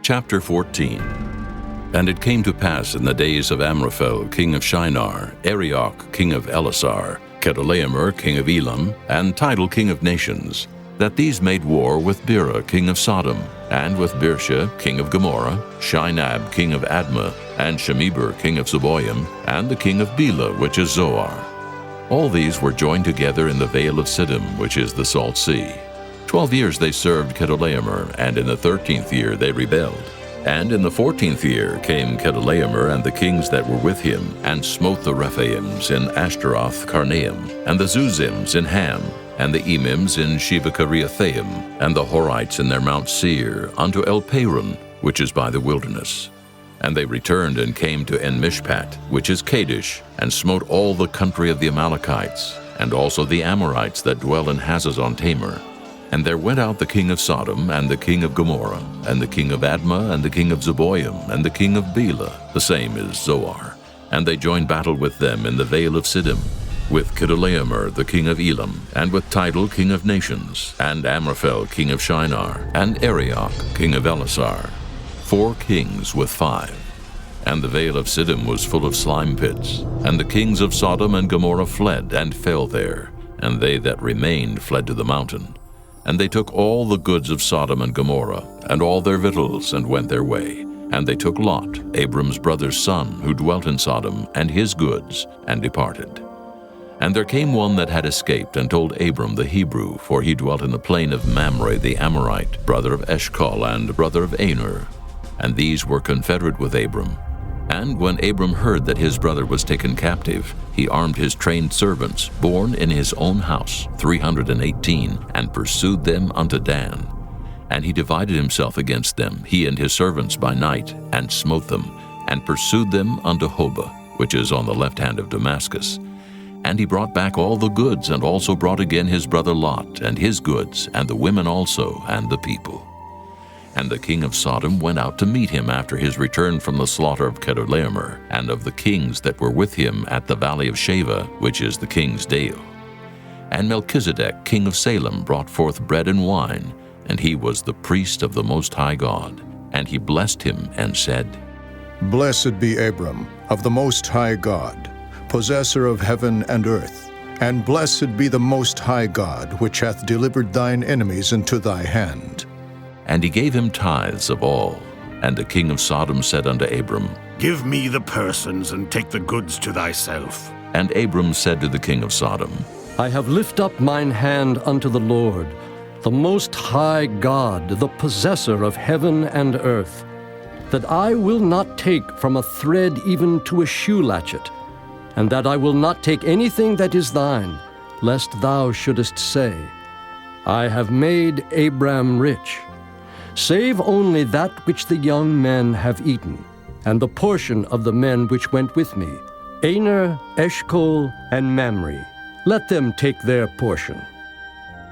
Chapter 14. And it came to pass in the days of Amraphe, king of Shinar, Arioch, king of Ellasar, Chedorlaomer, king of Elam, and Tidal, king of nations, that these made war with Bera, king of Sodom, and with Birsha, king of Gomorrah, Shinab, king of Admah, and Shemeber, king of Zebojim, and the king of Bela, which is Zoar. All these were joined together in the vale of Siddim, which is the Salt Sea. 12 years they served Chedorlaomer, and in the 13th year they rebelled. And in the 14th year came Chedorlaomer and the kings that were with him, and smote the Rephaims in Ashteroth Karnaim, and the Zuzims in Ham, and the Emins in Shaveh Kiriathaim, and the Horites in their mount Seir, unto El-Paran, which is by the wilderness. And they returned and came to En-Mishpat, which is Kadesh, and smote all the country of the Amalekites, and also the Amorites that dwell in Hazazon-Tamar. And there went out the king of Sodom, and the king of Gomorrah, and the king of Admah, and the king of Zebojim, and the king of Bela, the same is Zoar. And they joined battle with them in the vale of Siddim, with Chedorlaomer the king of Elam, and with Tidal king of nations, and Amraphe king of Shinar, and Arioch king of Ellasar, 4 kings with 5. And the vale of Siddim was full of slime pits, and the kings of Sodom and Gomorrah fled and fell there, and they that remained fled to the mountain. And they took all the goods of Sodom and Gomorrah, and all their victuals, and went their way. And they took Lot, Abram's brother's son, who dwelt in Sodom, and his goods, and departed. And there came one that had escaped, and told Abram the Hebrew, for he dwelt in the plain of Mamre the Amorite, brother of Eshcol, and brother of Aner. And these were confederate with Abram. And when Abram heard that his brother was taken captive, he armed his trained servants, born in his own house, 318, and pursued them unto Dan. And he divided himself against them, he and his servants by night, and smote them, and pursued them unto Hobah, which is on the left hand of Damascus. And he brought back all the goods, and also brought again his brother Lot, and his goods, and the women also, and the people. And the king of Sodom went out to meet him after his return from the slaughter of Chedorlaomer, and of the kings that were with him at the valley of Shaveh, which is the king's dale. And Melchizedek, king of Salem, brought forth bread and wine, and he was the priest of the Most High God. And he blessed him and said, Blessed be Abram, of the Most High God, possessor of heaven and earth, and blessed be the Most High God, which hath delivered thine enemies into thy hand. And he gave him tithes of all. And the king of Sodom said unto Abram, Give me the persons, and take the goods to thyself. And Abram said to the king of Sodom, I have lift up mine hand unto the Lord, the Most High God, the possessor of heaven and earth, that I will not take from a thread even to a shoe latchet, and that I will not take anything that is thine, lest thou shouldest say, I have made Abram rich, save only that which the young men have eaten, and the portion of the men which went with me, Aner, Eshcol, and Mamre. Let them take their portion.